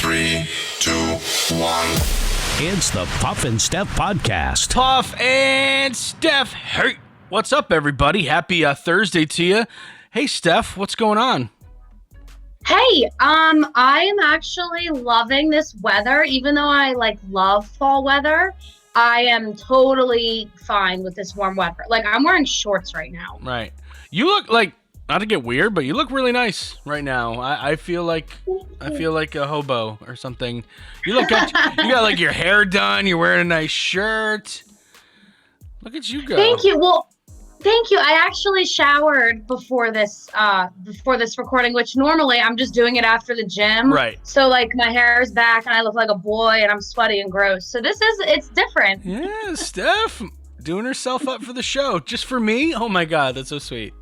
3, 2, 1. It's the Puff and Steph podcast. Puff and Steph. Hey, what's up, everybody? Happy Thursday to you. Hey, Steph, what's going on? Hey, I am actually loving this weather. Even though I love fall weather, I am totally fine with this warm weather. Like, I'm wearing shorts right now. Right. You look like, not to get weird, but you look really nice right now. I feel like a hobo or something. You look at, you got like your hair done. You're wearing a nice shirt. Look at you go. Thank you. Well, thank you. I actually showered before this recording, which normally I'm just doing it after the gym. Right. So like my hair is back and I look like a boy and I'm sweaty and gross. So it's different. Yeah, Steph doing herself up for the show just for me. Oh my God, that's so sweet.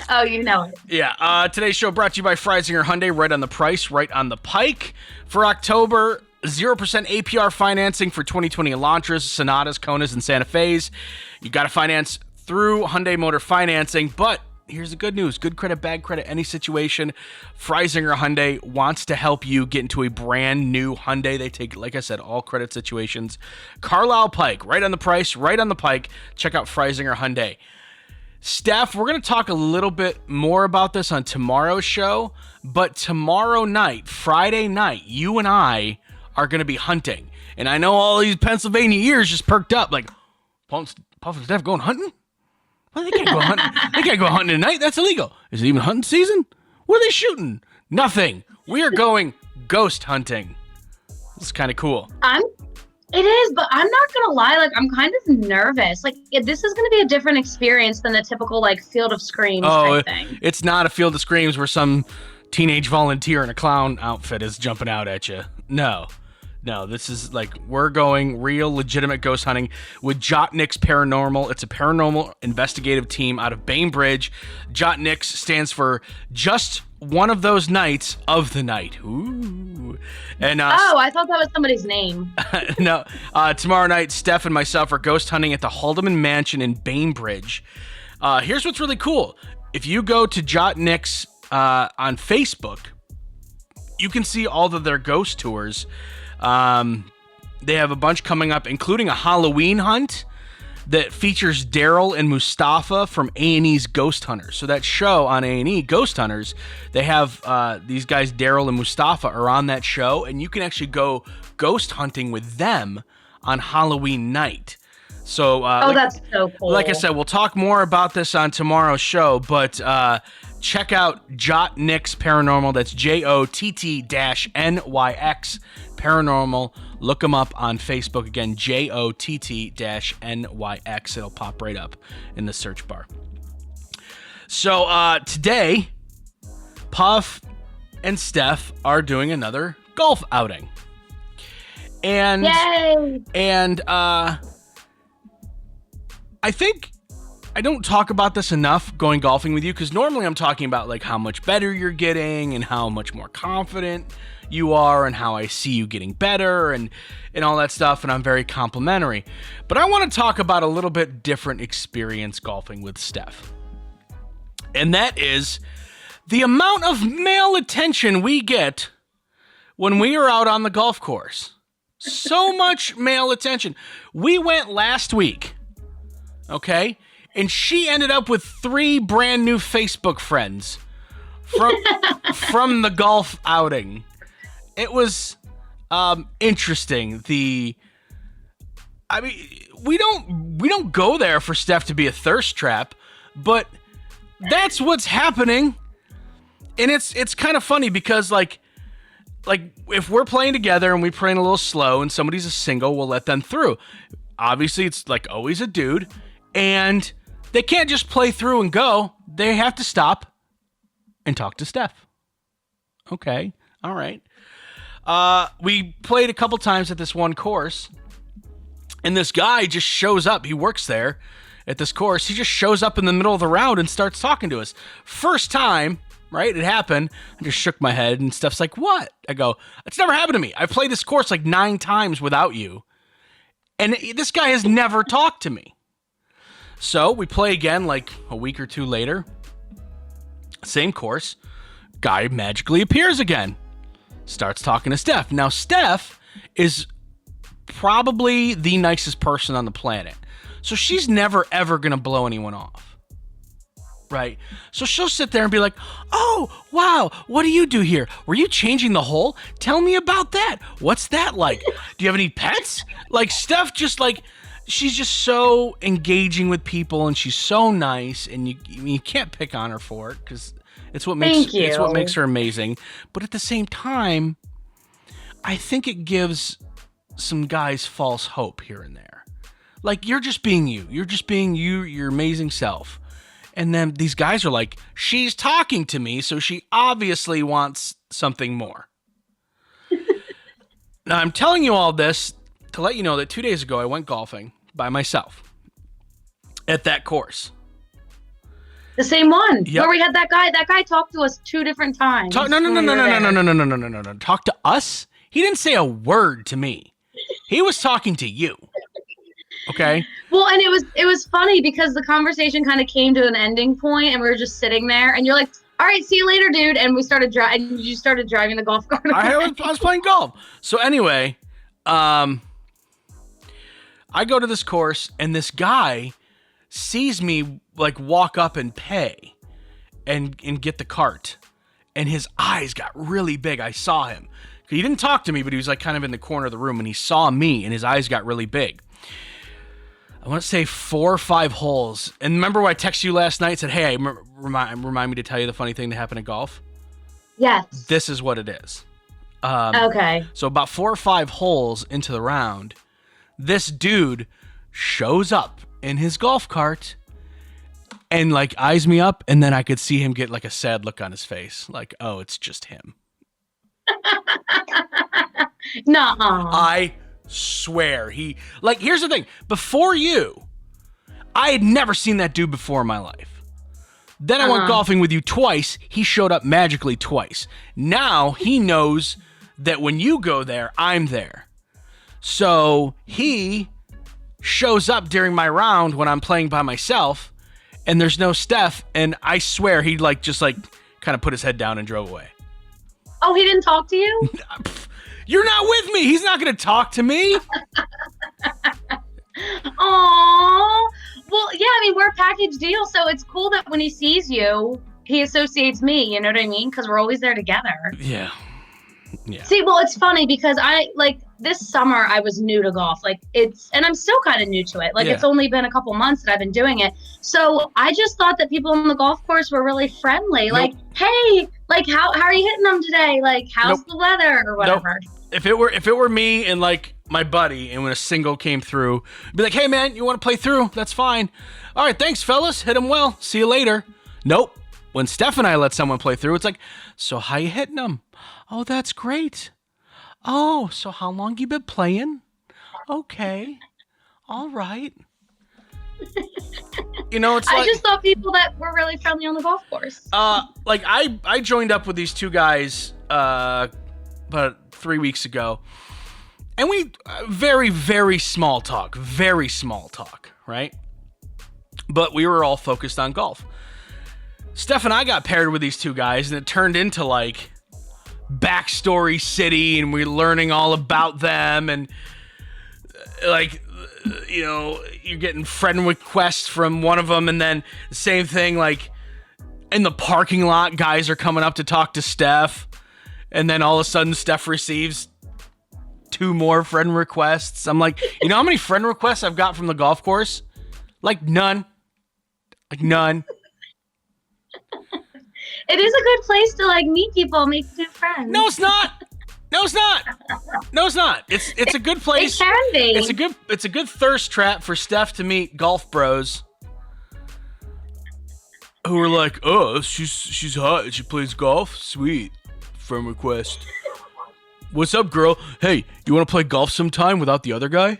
Oh, you know it. Yeah. Today's show brought to you by Freisinger Hyundai. Right on the price, right on the pike. For October, 0% APR financing for 2020 Elantras, Sonatas, Konas, and Santa Fe's. You got to finance through Hyundai Motor Financing, but here's the good news. Good credit, bad credit, any situation. Freisinger Hyundai wants to help you get into a brand new Hyundai. They take, like I said, all credit situations. Carlisle Pike, right on the price, right on the pike. Check out Freisinger Hyundai. Steph, we're going to talk a little bit more about this on tomorrow's show, but tomorrow night, Friday night, you and I are going to be hunting. And I know all these Pennsylvania ears just perked up like, Puff and Steph going hunting? Well, they can't go hunting. They can't go hunting tonight. That's illegal. Is it even hunting season? What are they shooting? Nothing. We are going ghost hunting. This is kind of cool. It is, but I'm not going to lie. Like, I'm kind of nervous. Like, this is going to be a different experience than the typical, like, Field of Screams type thing. It's not a Field of Screams where some teenage volunteer in a clown outfit is jumping out at you. No, this is like, we're going real legitimate ghost hunting with Jotniks Paranormal. It's a paranormal investigative team out of Bainbridge. Jotniks stands for just one of those nights of the night. Ooh. And I thought that was somebody's name. No. Tomorrow night, Steph and myself are ghost hunting at the Haldeman Mansion in Bainbridge. Here's what's really cool. If you go to Jotniks on Facebook, you can see all of their ghost tours. They have a bunch coming up, including a Halloween hunt that features Daryl and Mustafa from A&E's Ghost Hunters. So that show on A&E, Ghost Hunters, they have these guys, Daryl and Mustafa, are on that show, and you can actually go ghost hunting with them on Halloween night. So, that's so cool. Like I said, we'll talk more about this on tomorrow's show, but check out Jotniks Paranormal. That's JOTT-NYX Paranormal. Look them up on Facebook. Again, JOTT-NYX. It'll pop right up in the search bar. So today, Puff and Steph are doing another golf outing. And, Yay! And I think I don't talk about this enough going golfing with you, because normally I'm talking about like how much better you're getting and how much more confident you are and how I see you getting better and all that stuff, and I'm very complimentary. But I want to talk about a little bit different experience golfing with Steph. And that is the amount of male attention we get when we are out on the golf course. So much male attention. We went last week, okay? And she ended up with 3 brand new Facebook friends from the golf outing. It was interesting. We don't go there for Steph to be a thirst trap, but that's what's happening. And it's kind of funny because like if we're playing together and we're playing a little slow and somebody's a single, we'll let them through. Obviously, it's like always a dude, and they can't just play through and go. They have to stop and talk to Steph. Okay, all right. We played a couple times at this one course, and this guy just shows up. He works there at this course. He just shows up in the middle of the round and starts talking to us. First time, right? It happened. I just shook my head, and Steph's like, what? I go, it's never happened to me. I've played this course like 9 times without you, and this guy has never talked to me. So we play again like a week or 2 later. Same course. Guy magically appears again. starts talking to Steph. Now, Steph is probably the nicest person on the planet. So she's never, ever going to blow anyone off. Right? So she'll sit there and be like, oh, wow, what do you do here? Were you changing the hole? Tell me about that. What's that like? Do you have any pets? Like, Steph just like, she's just so engaging with people, and she's so nice, and you can't pick on her for it because it's what makes her amazing. But at the same time, I think it gives some guys false hope here and there. Like, you're just being you. You're just being you, your amazing self. And then these guys are like, she's talking to me, so she obviously wants something more. Now, I'm telling you all this to let you know that 2 days ago, I went golfing by myself at that course. The same one. Yep. Where we had that guy. That guy talked to us 2 different times. No. Talk to us? He didn't say a word to me. He was talking to you. Okay. Well, and it was funny because the conversation kind of came to an ending point, and we were just sitting there, and you're like, "All right, see you later, dude." And we started driving. You started driving the golf cart. I was playing golf. So anyway, I go to this course, and this guy sees me like walk up and pay, and get the cart, and his eyes got really big. I saw him. He didn't talk to me, but he was like kind of in the corner of the room, and he saw me, and his eyes got really big. I want to say 4 or 5 holes. And remember when I texted you last night and said, hey, remind me to tell you the funny thing that happened at golf? Yes. This is what it is. Okay. So about 4 or 5 holes into the round, this dude shows up in his golf cart and like eyes me up. And then I could see him get like a sad look on his face. Like, oh, it's just him. Nuh-uh. I swear here's the thing. Before you, I had never seen that dude before in my life. Then I went golfing with you twice. He showed up magically twice. Now he knows that when you go there, I'm there. So he shows up during my round when I'm playing by myself and there's no Steph. And I swear he just kind of put his head down and drove away. Oh, he didn't talk to you? You're not with me. He's not going to talk to me. Aww. Well, yeah, I mean, we're a package deal, so it's cool that when he sees you, he associates me, you know what I mean? Because we're always there together. Yeah. See, well, it's funny because this summer I was new to golf. And I'm still kind of new to it. It's only been a couple months that I've been doing it. So I just thought that people on the golf course were really friendly. Nope. Hey, how are you hitting them today? How's the weather or whatever? Nope. If it were me and my buddy, and when a single came through, I'd be like, hey man, you want to play through? That's fine. All right, thanks fellas. Hit them well. See you later. Nope. When Steph and I let someone play through, it's like, so how you hitting them? Oh, that's great. Oh, so how long you been playing? Okay. All right. It's I just thought people that were really friendly on the golf course. I joined up with these 2 guys about 3 weeks ago, and we very, very small talk, right? But we were all focused on golf. Steph and I got paired with these 2 guys, and it turned into Backstory City, and we're learning all about them, and you're getting friend requests from one of them, and then the same thing, in the parking lot, guys are coming up to talk to Steph, and then all of a sudden Steph receives 2 more friend requests. I'm like, you know how many friend requests I've got from the golf course? None. None. It is a good place to meet people, make new friends. No, it's not. It's a good place. It can be. It's a good thirst trap for Steph to meet golf bros who are like, oh, she's hot. She plays golf. Sweet. Friend request. What's up, girl? Hey, you want to play golf sometime without the other guy?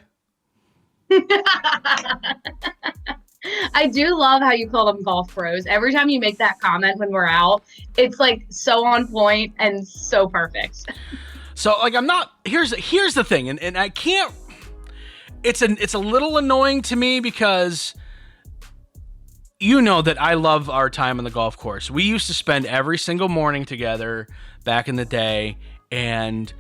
I do love how you call them golf bros. Every time you make that comment when we're out, it's so on point and so perfect. So I'm not. Here's the thing, and I can't. It's a little annoying to me because that I love our time on the golf course. We used to spend every single morning together back in the day, And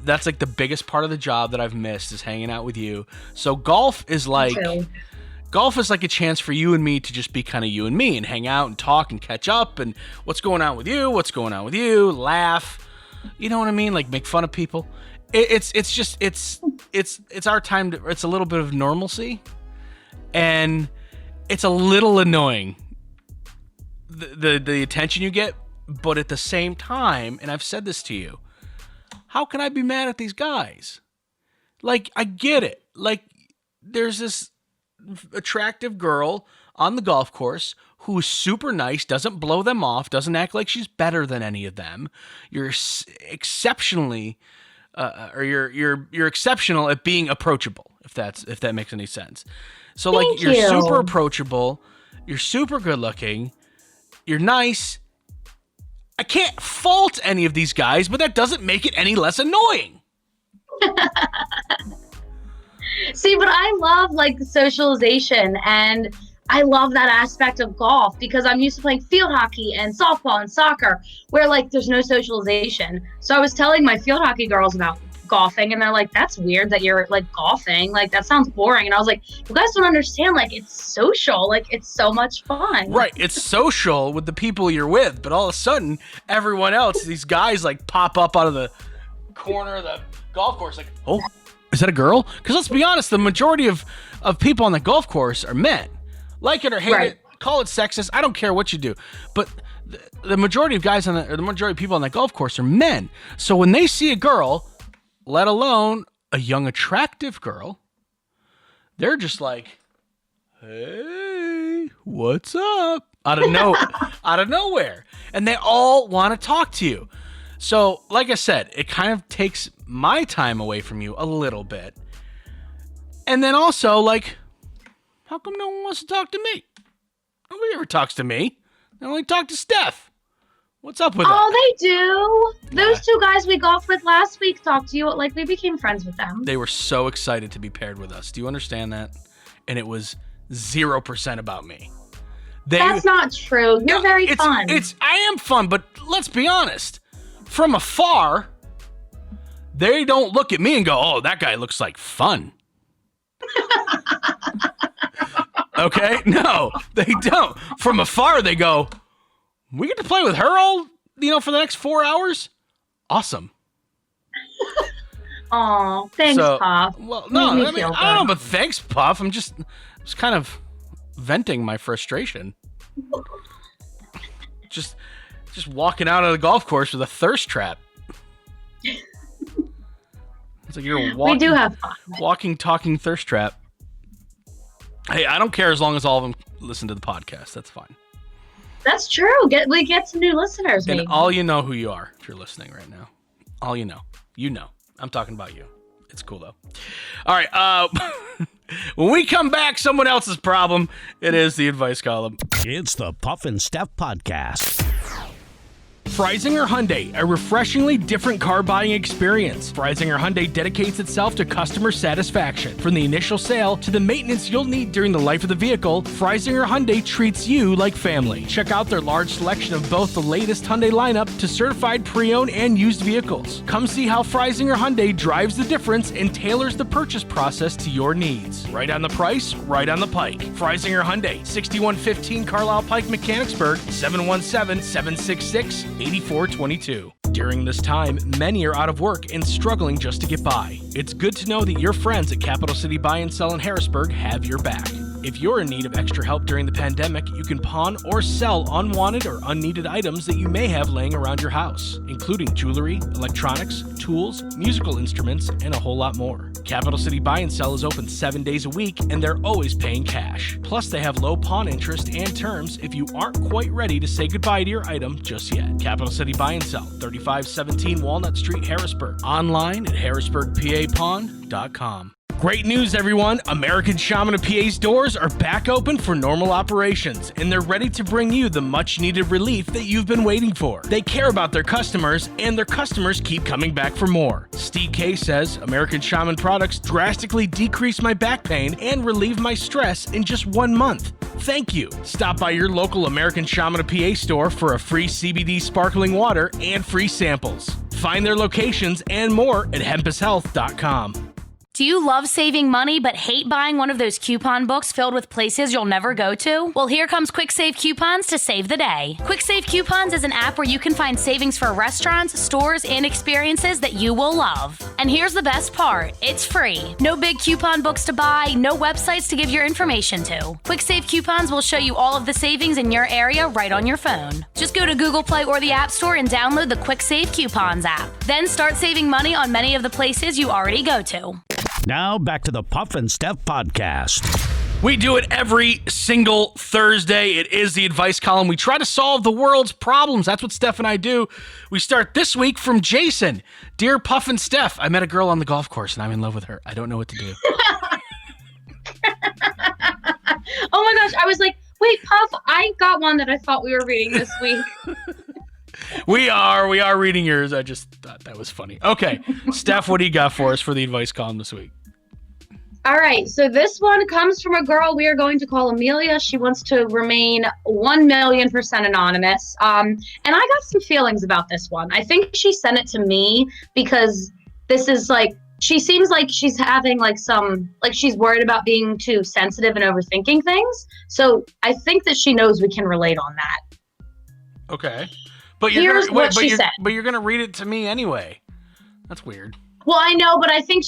that's like the biggest part of the job that I've missed is hanging out with you. So golf is like a chance for you and me to just be kind of you and me and hang out and talk and catch up and what's going on with you, laugh. You know what I mean? Like make fun of people. It's our time to, it's a little bit of normalcy, and it's a little annoying the attention you get, but at the same time, and I've said this to you, how can I be mad at these guys? Like, I get it. Like, there's this attractive girl on the golf course who's super nice, doesn't blow them off, doesn't act like she's better than any of them. You're exceptionally, you're exceptional at being approachable, if that makes any sense. So like, you're super approachable, you're super good looking, you're nice. I can't fault any of these guys, but that doesn't make it any less annoying. See, but I love like the socialization, and I love that aspect of golf because I'm used to playing field hockey and softball and soccer where like there's no socialization. So I was telling my field hockey girls about golfing, and they're like, that's weird that you're like golfing, like that sounds boring. And I was like, you guys don't understand, like it's social, like it's so much fun. Right, it's social with the people you're with, but all of a sudden everyone else, these guys like pop up out of the corner of the golf course like, oh, is that a girl? Because let's be honest, the majority of people on the golf course are men. Like it or hate it, call it sexist, I don't care what you do, but the majority of guys the majority of people on that golf course are men. So when they see a girl, let alone a young, attractive girl, they're just like, hey, what's up? Out of nowhere. And they all want to talk to you. So, like I said, it kind of takes my time away from you a little bit. And then also, like, how come no one wants to talk to me? Nobody ever talks to me. They only talk to Steph. What's up with that? Oh, they do. Those two guys we golfed with last week talked to you. Like, we became friends with them. They were so excited to be paired with us. Do you understand that? And it was 0% about me. That's not true. You're very fun. I am fun, but let's be honest. From afar, they don't look at me and go, oh, that guy looks like fun. Okay? No, they don't. From afar, they go, we get to play with her all, for the next 4 hours? Awesome. Aw, thanks, Puff. Well, no, I don't know, but thanks, Puff. I'm just kind of venting my frustration. just walking out of the golf course with a thirst trap. It's like you're we do have fun. Walking, talking thirst trap. Hey, I don't care as long as all of them listen to the podcast. That's fine. That's true. We get some new listeners, maybe. And all you know who you are if you're listening right now. All you know. You know. I'm talking about you. It's cool, though. All right. When we come back, someone else's problem. It is the advice column. It's the Puff and Steph Podcast. Freisinger Hyundai, a refreshingly different car buying experience. Freisinger Hyundai dedicates itself to customer satisfaction. From the initial sale to the maintenance you'll need during the life of the vehicle, Freisinger Hyundai treats you like family. Check out their large selection of both the latest Hyundai lineup to certified pre-owned and used vehicles. Come see how Freisinger Hyundai drives the difference and tailors the purchase process to your needs. Right on the price, right on the pike. Freisinger Hyundai, 6115 Carlisle Pike, Mechanicsburg, 717-766-8422. During this time, many are out of work and struggling just to get by. It's good to know that your friends at Capital City Buy and Sell in Harrisburg have your back. If you're in need of extra help during the pandemic, you can pawn or sell unwanted or unneeded items that you may have laying around your house, including jewelry, electronics, tools, musical instruments, and a whole lot more. Capital City Buy and Sell is open 7 days a week, and they're always paying cash. Plus, they have low pawn interest and terms if you aren't quite ready to say goodbye to your item just yet. Capital City Buy and Sell, 3517 Walnut Street, Harrisburg. Online at harrisburgpapawn.com. Great news, everyone! American Shaman of PA's doors are back open for normal operations, and they're ready to bring you the much-needed relief that you've been waiting for. They care about their customers, and their customers keep coming back for more. Steve K says, American Shaman products drastically decrease my back pain and relieve my stress in just 1 month. Thank you. Stop by your local American Shaman of PA store for a free CBD sparkling water and free samples. Find their locations and more at hempushealth.com. Do you love saving money but hate buying one of those coupon books filled with places you'll never go to? Well, here comes Quick Save Coupons to save the day. Quick Save Coupons is an app where you can find savings for restaurants, stores, and experiences that you will love. And here's the best part. It's free. No big coupon books to buy, no websites to give your information to. Quick Save Coupons will show you all of the savings in your area right on your phone. Just go to Google Play or the App Store and download the Quick Save Coupons app. Then start saving money on many of the places you already go to. Now back to the Puff and Steph podcast. We do it every single Thursday. It is the advice column. We try to solve the world's problems. That's what Steph and I do. We start this week from Jason. Dear Puff and Steph, I met a girl on the golf course and I'm in love with her. I don't know what to do. Oh my gosh. I was like, wait, Puff, I got one that I thought we were reading this week. We are reading yours. I just thought that was funny. Okay, Steph, what do you got for us for the advice column this week? All right, so this one comes from a girl we are going to call Amelia. She wants to remain 1,000,000% anonymous. And I got some feelings about this one. I think she sent it to me because this is like, she seems like she's having like she's worried about being too sensitive and overthinking things. So I think that she knows we can relate on that. Okay. But Here's what she said. But you're gonna read it to me anyway. That's weird. Well, I know, but I think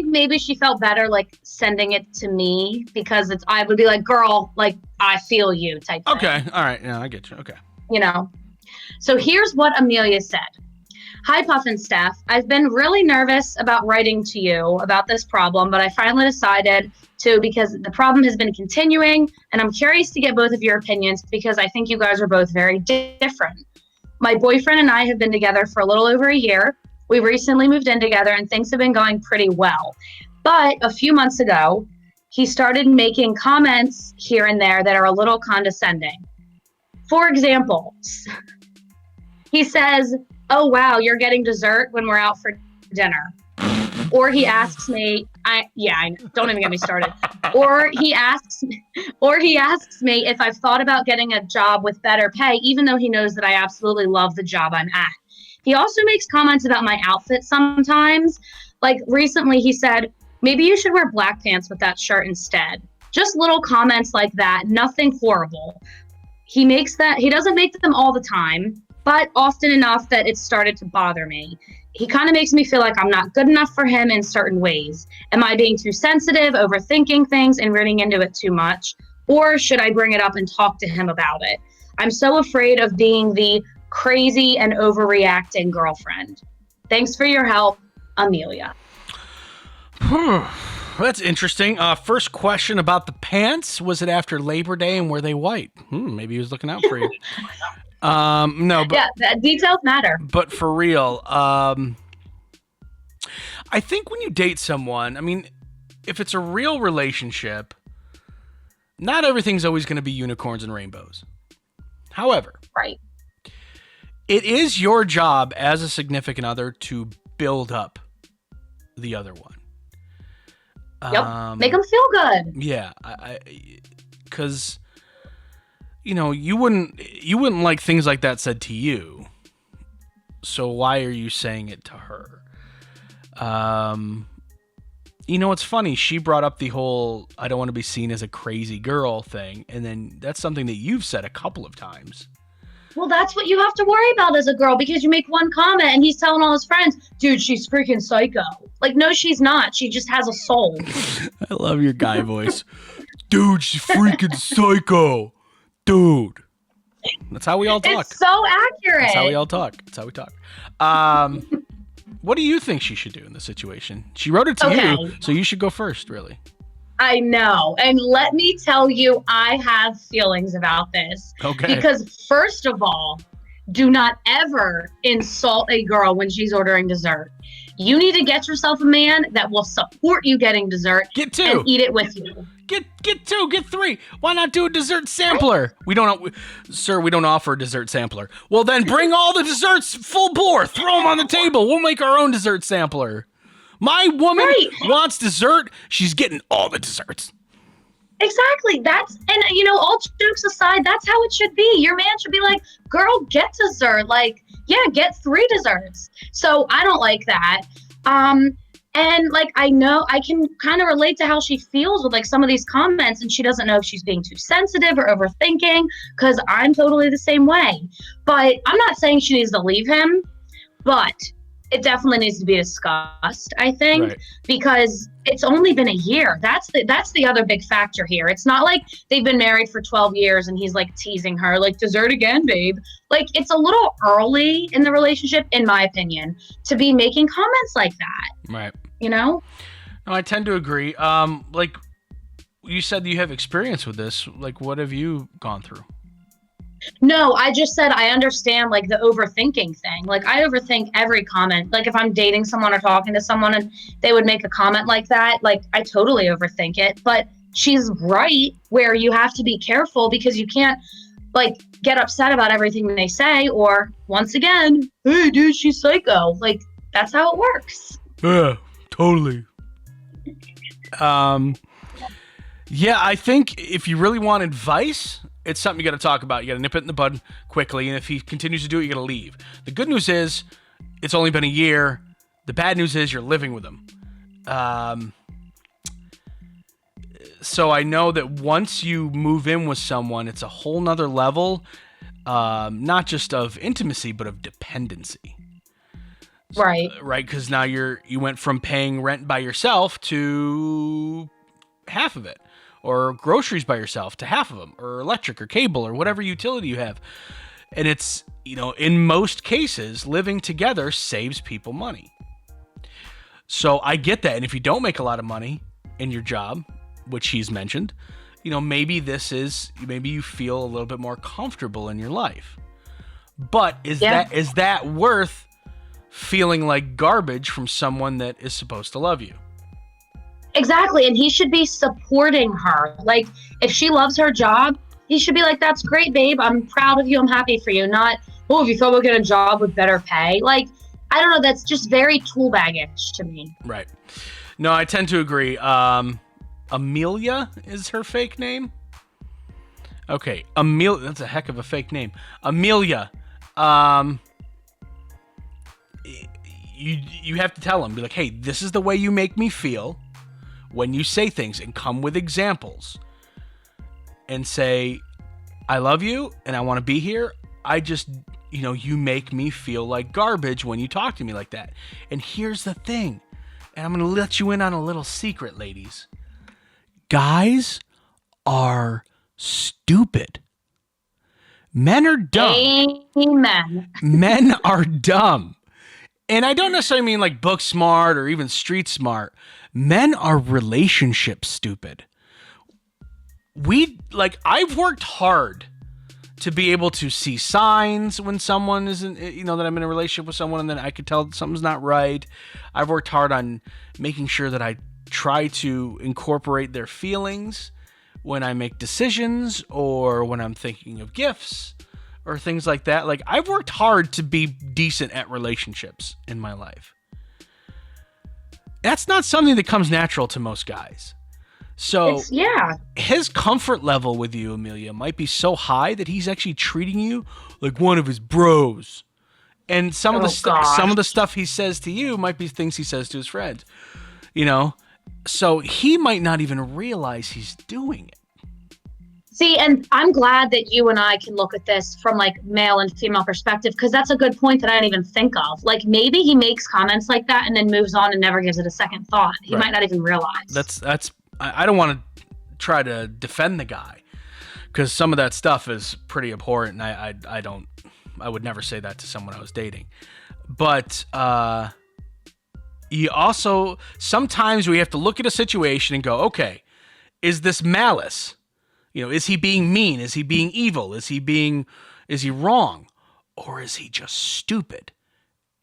maybe she felt better like sending it to me because I would be like, girl, like I feel you type thing. Okay, all right, yeah, I get you. Okay. You know. So here's what Amelia said. Hi, Puff and Steph. I've been really nervous about writing to you about this problem, but I finally decided to because the problem has been continuing, and I'm curious to get both of your opinions because I think you guys are both very different. My boyfriend and I have been together for a little over a year. We recently moved in together and things have been going pretty well. But a few months ago, he started making comments here and there that are a little condescending. For example, he says, oh, wow, you're getting dessert when we're out for dinner. Or he asks me, don't even get me started. Or he asks me if I've thought about getting a job with better pay, even though he knows that I absolutely love the job I'm at. He also makes comments about my outfit sometimes. Like recently he said, maybe you should wear black pants with that shirt instead. Just little comments like that, nothing horrible. He doesn't make them all the time, but often enough that it started to bother me. He kind of makes me feel like I'm not good enough for him in certain ways. Am I being too sensitive, overthinking things, and reading into it too much? Or should I bring it up and talk to him about it? I'm so afraid of being the crazy and overreacting girlfriend. Thanks for your help, Amelia. That's interesting. First question about the pants. Was it after Labor Day and were they white? Maybe he was looking out for you. No, but yeah, details matter. But for real, I think when you date someone, I mean, if it's a real relationship, not everything's always going to be unicorns and rainbows. However, right. It is your job as a significant other to build up the other one. Yep. Make them feel good. Yeah, because you wouldn't like things like that said to you. So why are you saying it to her? It's funny. She brought up the whole "I don't want to be seen as a crazy girl" thing, and then that's something that you've said a couple of times. Well, that's what you have to worry about as a girl because you make one comment and he's telling all his friends, dude, she's freaking psycho. Like, no, she's not. She just has a soul. I love your guy voice. Dude, she's freaking psycho. Dude. That's how we all talk. It's so accurate. That's how we all talk. That's how we talk. What do you think she should do in this situation? She wrote it to you, so you should go first, really. I know. And let me tell you, I have feelings about this. Okay. Because first of all, do not ever insult a girl when she's ordering dessert. You need to get yourself a man that will support you getting dessert. Get two. And eat it with you. Get two, get three. Why not do a dessert sampler? We don't offer a dessert sampler. Well, then bring all the desserts full bore. Throw them on the table. We'll make our own dessert sampler. My woman wants dessert. She's getting all the desserts. Exactly. All jokes aside, that's how it should be. Your man should be like, girl, get dessert. Like, yeah, get 3 desserts. So I don't like that. And like, I know I can kind of relate to how she feels with like some of these comments, and she doesn't know if she's being too sensitive or overthinking, because I'm totally the same way. But I'm not saying she needs to leave him, but it definitely needs to be discussed, I think, Right. because it's only been a year. That's the other big factor here. It's not like they've been married for 12 years and he's like teasing her, like, dessert again, babe. Like, it's a little early in the relationship, in my opinion, to be making comments like that. Right. You know? No, I tend to agree. Like you said, you have experience with this. Like, what have you gone through? No, I just said I understand like the overthinking thing. Like, I overthink every comment. Like, if I'm dating someone or talking to someone and they would make a comment like that, like, I totally overthink it. But she's right where you have to be careful, because you can't like get upset about everything they say, or once again, hey dude, she's psycho. Like, that's how it works. Yeah, totally. Yeah, I think if you really want advice, it's something you got to talk about. You got to nip it in the bud quickly, and if he continues to do it, you got to leave. The good news is it's only been a year. The bad news is you're living with him. So I know that once you move in with someone, it's a whole nother level, not just of intimacy, but of dependency. Right. Right, because now you went from paying rent by yourself to half of it, or groceries by yourself to half of them, or electric or cable or whatever utility you have. And it's, in most cases, living together saves people money. So I get that. And if you don't make a lot of money in your job, which he's mentioned, maybe maybe you feel a little bit more comfortable in your life. But is that worth feeling like garbage from someone that is supposed to love you? Exactly. And he should be supporting her. Like, if she loves her job, he should be like, that's great, babe. I'm proud of you. I'm happy for you. Not, oh, if you thought we'd get a job with better pay. Like, I don't know. That's just very tool baggish to me. Right. No, I tend to agree. Amelia is her fake name. Okay. Amelia. That's a heck of a fake name. Amelia. You have to tell him, be like, hey, this is the way you make me feel when you say things, and come with examples and say, I love you and I want to be here. I just, you make me feel like garbage when you talk to me like that. And here's the thing, and I'm going to let you in on a little secret, ladies. Guys are stupid. Men are dumb. Amen. Men are dumb. And I don't necessarily mean like book smart or even street smart. Men are relationship stupid. I've worked hard to be able to see signs when someone isn't, that I'm in a relationship with someone, and then I could tell something's not right. I've worked hard on making sure that I try to incorporate their feelings when I make decisions, or when I'm thinking of gifts or things like that. Like, I've worked hard to be decent at relationships in my life. That's not something that comes natural to most guys. So his comfort level with you, Amelia, might be so high that he's actually treating you like one of his bros. And some of the stuff he says to you might be things he says to his friends. So he might not even realize he's doing it. See, and I'm glad that you and I can look at this from like male and female perspective, because that's a good point that I didn't even think of. Like, maybe he makes comments like that and then moves on and never gives it a second thought. He might not even realize. That's I don't want to try to defend the guy, because some of that stuff is pretty abhorrent, and I would never say that to someone I was dating. But you also, sometimes we have to look at a situation and go, okay, is this malice? Is he being mean? Is he being evil? Is he wrong? Or is he just stupid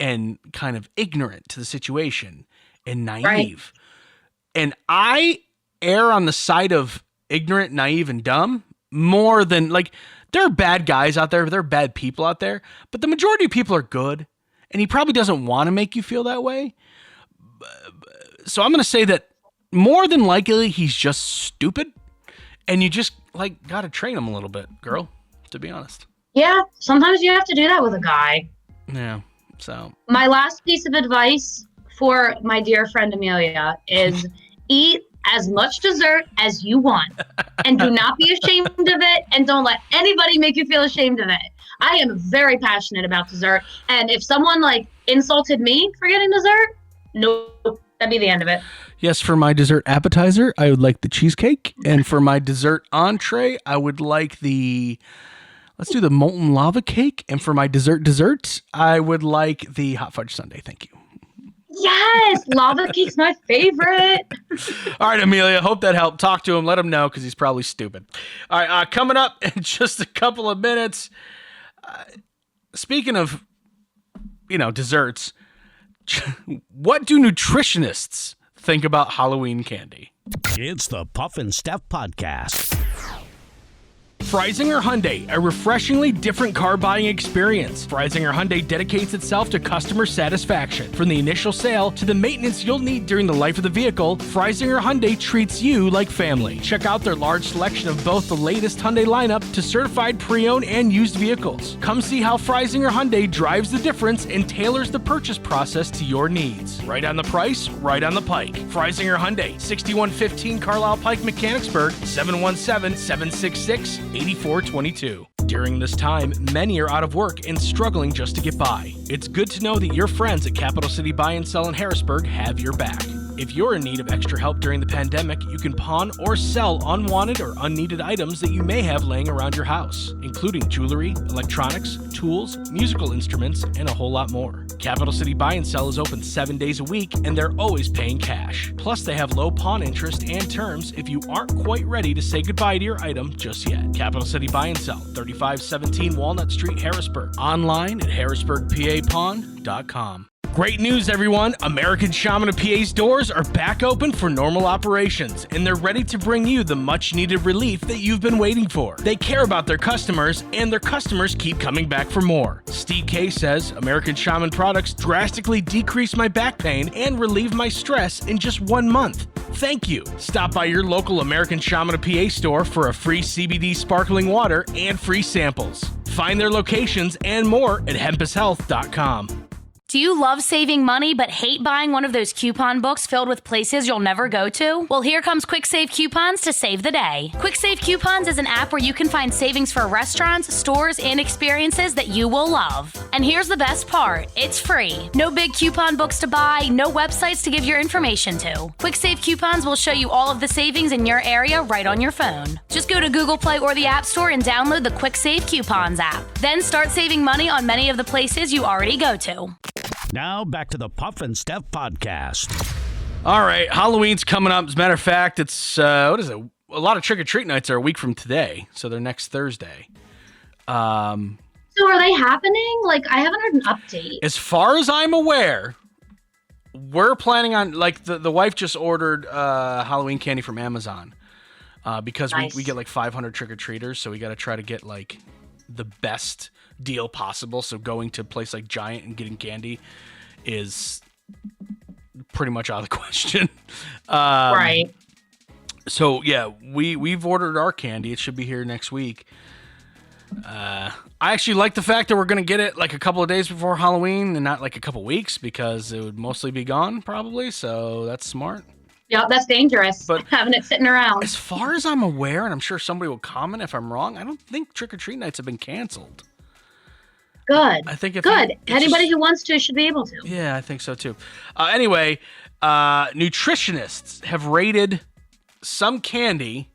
and kind of ignorant to the situation and naive? Right. And I err on the side of ignorant, naive, and dumb more than, like, there are bad guys out there, there are bad people out there, but the majority of people are good, and he probably doesn't want to make you feel that way. So I'm going to say that more than likely he's just stupid, and you just, like, got to train him a little bit, girl, to be honest. Yeah, sometimes you have to do that with a guy. Yeah. So My last piece of advice for my dear friend Amelia is eat as much dessert as you want and do not be ashamed of it, and don't let anybody make you feel ashamed of it. I am very passionate about dessert, and if someone like insulted me for getting dessert, nope, that'd be the end of it. yes, for my dessert appetizer, I would like the cheesecake, and for my dessert entree, I would like let's do the molten lava cake, and for my dessert, I would like the hot fudge sundae. Thank you. Yes, lava cake's my favorite. All right, Amelia, hope that helped. Talk to him, let him know, because he's probably stupid. All right, coming up in just a couple of minutes. Speaking of, desserts, what do nutritionists think about Halloween candy? It's the Puff and Steph Podcast. Freisinger Hyundai, a refreshingly different car buying experience. Freisinger Hyundai dedicates itself to customer satisfaction. From the initial sale to the maintenance you'll need during the life of the vehicle, Freisinger Hyundai treats you like family. Check out their large selection of both the latest Hyundai lineup to certified pre-owned and used vehicles. Come see how Freisinger Hyundai drives the difference and tailors the purchase process to your needs. Right on the price, right on the pike. Freisinger Hyundai, 6115 Carlisle Pike, Mechanicsburg, 717-766-8422. During this time, many are out of work and struggling just to get by. It's good to know that your friends at Capital City Buy and Sell in Harrisburg have your back. If you're in need of extra help during the pandemic, you can pawn or sell unwanted or unneeded items that you may have laying around your house, including jewelry, electronics, tools, musical instruments, and a whole lot more. Capital City Buy and Sell is open 7 days a week, and they're always paying cash. Plus, they have low pawn interest and terms if you aren't quite ready to say goodbye to your item just yet. Capital City Buy and Sell, 3517 Walnut Street, Harrisburg. Online at harrisburgpapawn.com. Great news, everyone! American Shaman of PA's doors are back open for normal operations, and they're ready to bring you the much-needed relief that you've been waiting for. They care about their customers, and their customers keep coming back for more. Steve K says, American Shaman products drastically decreased my back pain and relieved my stress in just 1 month. Thank you. Stop by your local American Shaman of PA store for a free CBD sparkling water and free samples. Find their locations and more at hempushealth.com. Do you love saving money but hate buying one of those coupon books filled with places you'll never go to? Well, here comes Quick Save Coupons to save the day. Quick Save Coupons is an app where you can find savings for restaurants, stores, and experiences that you will love. And here's the best part. It's free. No big coupon books to buy, no websites to give your information to. Quick Save Coupons will show you all of the savings in your area right on your phone. Just go to Google Play or the App Store and download the Quick Save Coupons app. Then start saving money on many of the places you already go to. Now back to the Puff and Steph Podcast. All right, Halloween's coming up. As a matter of fact, it's, what is it? A lot of trick-or-treat nights are a week from today, so they're next Thursday. So are they happening? Like, I haven't heard an update. As far as I'm aware, we're planning on, like, the wife just ordered Halloween candy from Amazon because Nice. we get, like, 500 trick-or-treaters, so we got to try to get, like, the best deal possible. So going to a place like Giant and getting candy is pretty much out of the question. Right. So yeah, we've ordered our candy. It should be here next week. I actually like the fact that we're gonna get it like a couple of days before Halloween and not like a couple weeks, because it would mostly be gone probably. So that's smart. Yeah, that's dangerous. But having it sitting around. As far as I'm aware, and I'm sure somebody will comment if I'm wrong, I don't think trick-or-treat nights have been canceled. Good. I think if Good. it's Anybody just- who wants to should be able to. Yeah, I think so too. Anyway, nutritionists have rated some candy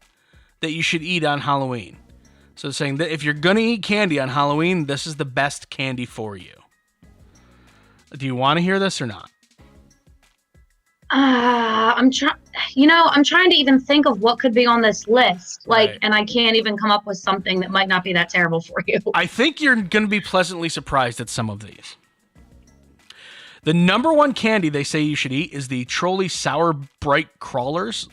that you should eat on Halloween. So saying that if you're going to eat candy on Halloween, this is the best candy for you. Do you want to hear this or not? I'm trying to even think of what could be on this list. Right. And I can't even come up with something that might not be that terrible for you. I think you're going to be pleasantly surprised at some of these. The number one candy they say you should eat is the Trolley Sour Bright Crawlers.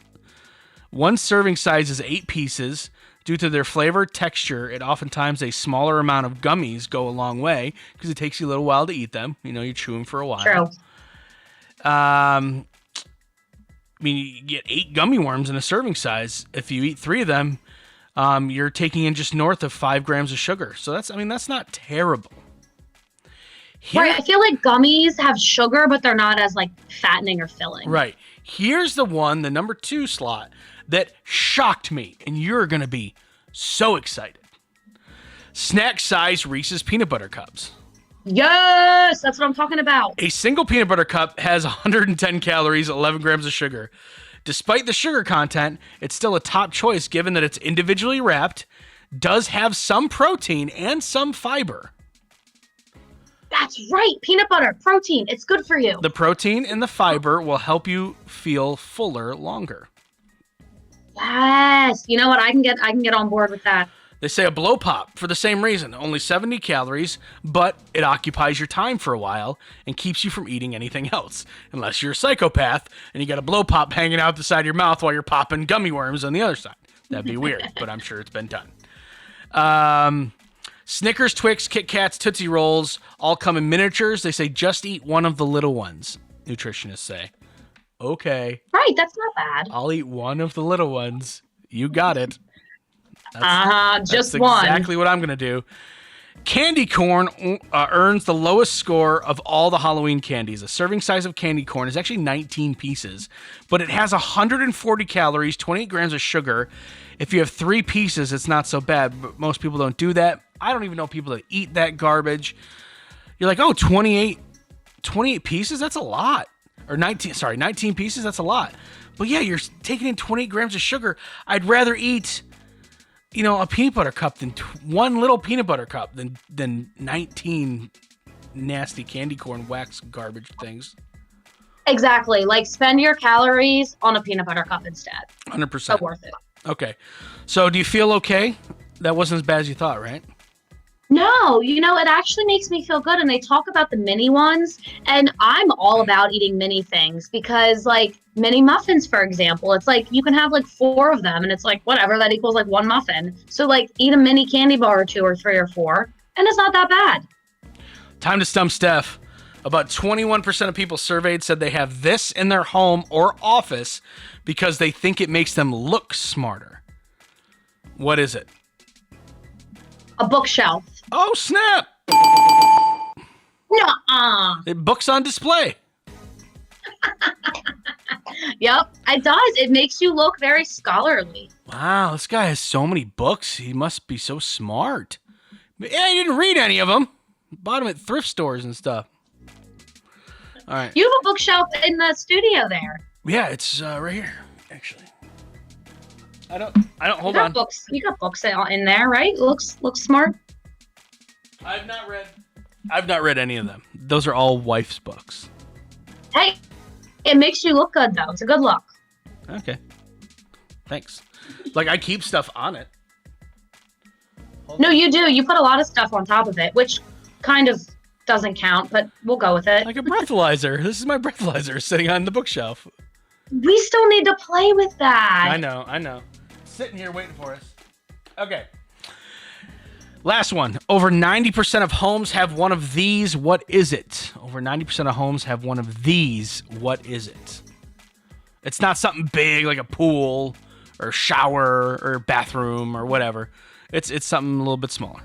One serving size is 8 pieces. Due to their flavor, texture, and oftentimes a smaller amount of gummies go a long way because it takes you a little while to eat them. You know, you chew them for a while. True. I mean, you get 8 gummy worms in a serving size. If you eat 3 of them, you're taking in just north of 5 grams of sugar. So that's not terrible. Right. I feel like gummies have sugar, but they're not as like fattening or filling. Right. Here's the one, the number 2 slot, that shocked me, and you're going to be so excited. Snack size Reese's peanut butter cups. Yes, that's what I'm talking about. A single peanut butter cup has 110 calories, 11 grams of sugar. Despite the sugar content, it's still a top choice given that it's individually wrapped, does have some protein and some fiber. That's right. Peanut butter, protein. It's good for you. The protein and the fiber will help you feel fuller longer. Yes. You know what? I can get on board with that. They say a blow pop for the same reason. Only 70 calories, but it occupies your time for a while and keeps you from eating anything else. Unless you're a psychopath and you got a blow pop hanging out the side of your mouth while you're popping gummy worms on the other side. That'd be weird, but I'm sure it's been done. Snickers, Twix, Kit Kats, Tootsie Rolls all come in miniatures. They say just eat one of the little ones, nutritionists say. Okay. Right, that's not bad. I'll eat one of the little ones. You got it. Just that's one. Exactly what I'm going to do. Candy corn earns the lowest score of all the Halloween candies. A serving size of candy corn is actually 19 pieces, but it has 140 calories, 28 grams of sugar. If you have 3 pieces, it's not so bad, but most people don't do that. I don't even know people that eat that garbage. You're like, oh, 28 pieces? That's a lot. Or 19 pieces? That's a lot. But yeah, you're taking in 28 grams of sugar. I'd rather eat, a peanut butter cup than one little peanut butter cup than 19 nasty candy corn wax garbage things. Exactly. Like, spend your calories on a peanut butter cup instead. 100%. So worth it. Okay. So do you feel okay? That wasn't as bad as you thought, right? No, it actually makes me feel good. And they talk about the mini ones. And I'm all about eating mini things because, like, mini muffins, for example, it's like you can have like 4 of them and it's like, whatever, that equals like 1 muffin. So, like, eat a mini candy bar or 2 or 3 or 4, and it's not that bad. Time to stump Steph. About 21% of people surveyed said they have this in their home or office because they think it makes them look smarter. What is it? A bookshelf. Oh, snap! Nuh-uh. Books on display. Yep, it does. It makes you look very scholarly. Wow, this guy has so many books. He must be so smart. Yeah, he didn't read any of them. Bought them at thrift stores and stuff. All right. You have a bookshelf in the studio there. Yeah, it's right here, actually. I don't. Hold you got on. Books. You got books in there, right? Looks smart. I've not read any of them. Those are all wife's books. Hey, it makes you look good though. It's a good look. Okay. Thanks. Like, I keep stuff on it. No, you do. You put a lot of stuff on top of it, which kind of doesn't count, but we'll go with it. Like a breathalyzer. This is my breathalyzer sitting on the bookshelf. We still need to play with that. I know. Sitting here waiting for us. Okay. Last one. Over 90% of homes have one of these. What is it? Over 90% of homes have one of these. What is it? It's not something big like a pool or shower or bathroom or whatever. It's something a little bit smaller.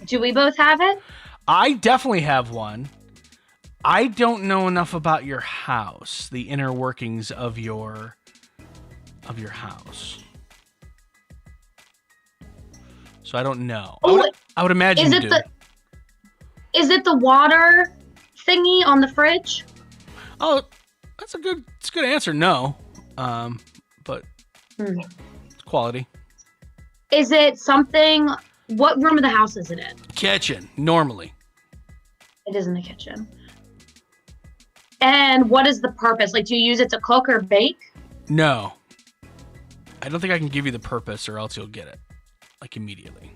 Do we both have it? I definitely have one. I don't know enough about your house, the inner workings of your house. So I don't know. I would imagine you do. Is it the water thingy on the fridge? Oh, it's a good answer. No. But it's quality. Is it something? What room of the house is it in? Kitchen, normally. It is in the kitchen. And what is the purpose? Like, do you use it to cook or bake? No. I don't think I can give you the purpose or else you'll get it. Like, immediately.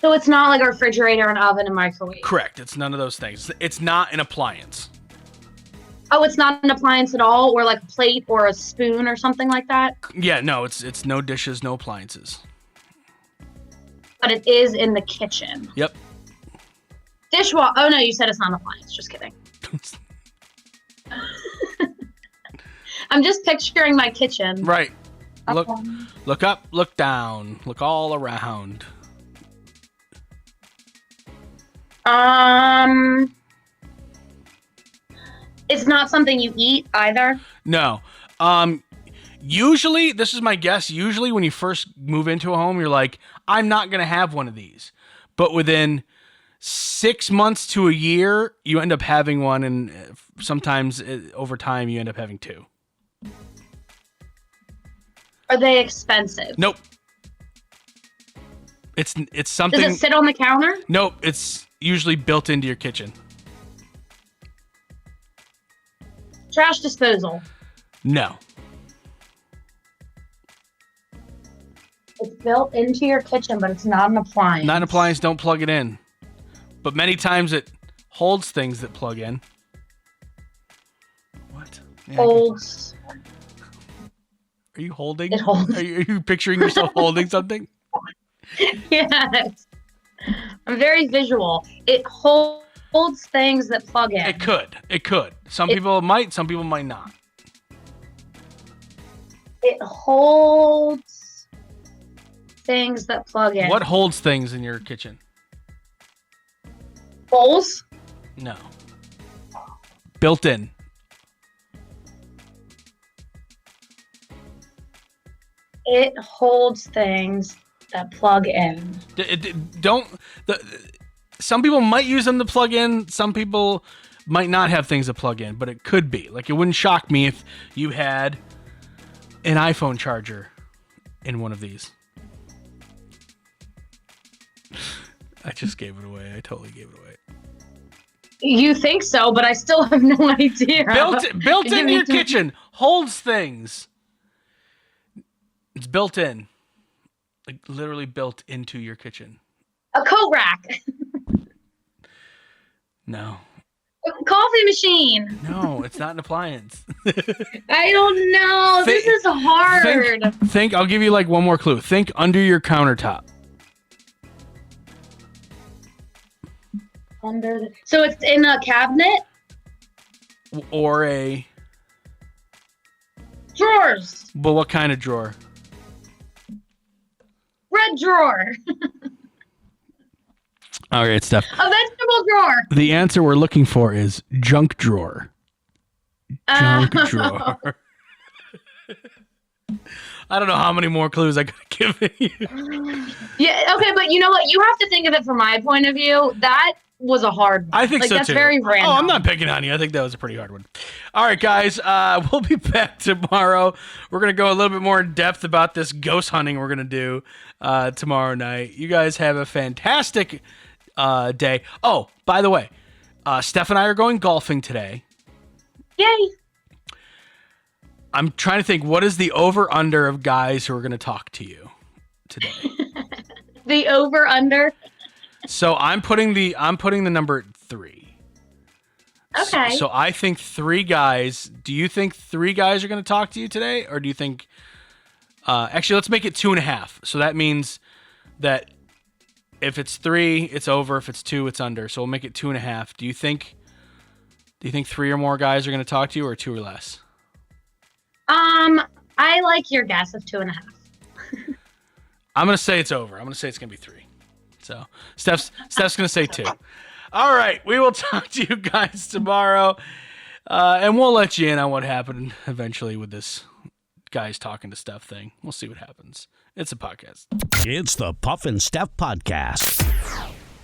So it's not like a refrigerator, an oven, and microwave? Correct. It's none of those things. It's not an appliance. Oh, it's not an appliance at all? Or like a plate or a spoon or something like that? Yeah, no, it's no dishes, no appliances. But it is in the kitchen. Yep. Dishwasher. Oh, no, you said it's not an appliance. Just kidding. I'm just picturing my kitchen. Right. Look up, look down, look all around. It's not something you eat either. No. Usually, this is my guess. Usually, when you first move into a home, you're like, I'm not going to have one of these. But within 6 months to a year, you end up having one. And sometimes over time, you end up having two. Are they expensive? Nope. It's something. Does it sit on the counter? Nope. It's usually built into your kitchen. Trash disposal. No. It's built into your kitchen, but it's not an appliance. Not an appliance. Don't plug it in. But many times it holds things that plug in. What? Yeah, Holds. Are you holding? It holds. Are you picturing yourself holding something? Yes. I'm very visual. It holds things that plug in. It could. Some people might, some people might not. It holds things that plug in. What holds things in your kitchen? Bowls? No. Built in. It holds things that plug in. Some people might use them to plug in. Some people might not have things to plug in, but it could be. Like, it wouldn't shock me if you had an iPhone charger in one of these. I just gave it away. I totally gave it away. You think so, but I still have no idea. Built into your kitchen. Holds things. It's built in. Like, literally built into your kitchen. A coat rack. No. A coffee machine. No, it's not an appliance. I don't know. This is hard. Think, I'll give you like one more clue. Think under your countertop. So it's in a cabinet? Or a... Drawers. But what kind of drawer? Red drawer. All right, Steph. A vegetable drawer. The answer we're looking for is junk drawer. Junk drawer. I don't know how many more clues I could have given you. Yeah, okay, but you know what? You have to think of it from my point of view. That was a hard one. I think so, that's too. Very random. Oh, I'm not picking on you. I think that was a pretty hard one. All right, guys. We'll be back tomorrow. We're going to go a little bit more in depth about this ghost hunting we're going to do tomorrow night. You guys have a fantastic day. Oh, by the way, Steph and I are going golfing today. Yay. I'm trying to think, what is the over-under of guys who are going to talk to you today? The over-under? So I'm putting the number at 3. Okay. So I think 3 guys. Do you think 3 guys are going to talk to you today? Or do you think... actually, let's make it 2.5. So that means that if it's 3, it's over. If it's 2, it's under. So we'll make it 2.5. Do you think 3 or more guys are going to talk to you, or 2 or less? I like your guess of 2.5. I'm going to say it's over. I'm going to say it's going to be 3. So Steph's going to say 2. All right. We will talk to you guys tomorrow. And we'll let you in on what happened eventually with this guys talking to Steph thing. We'll see what happens. It's a podcast. It's the Puff and Steph Podcast.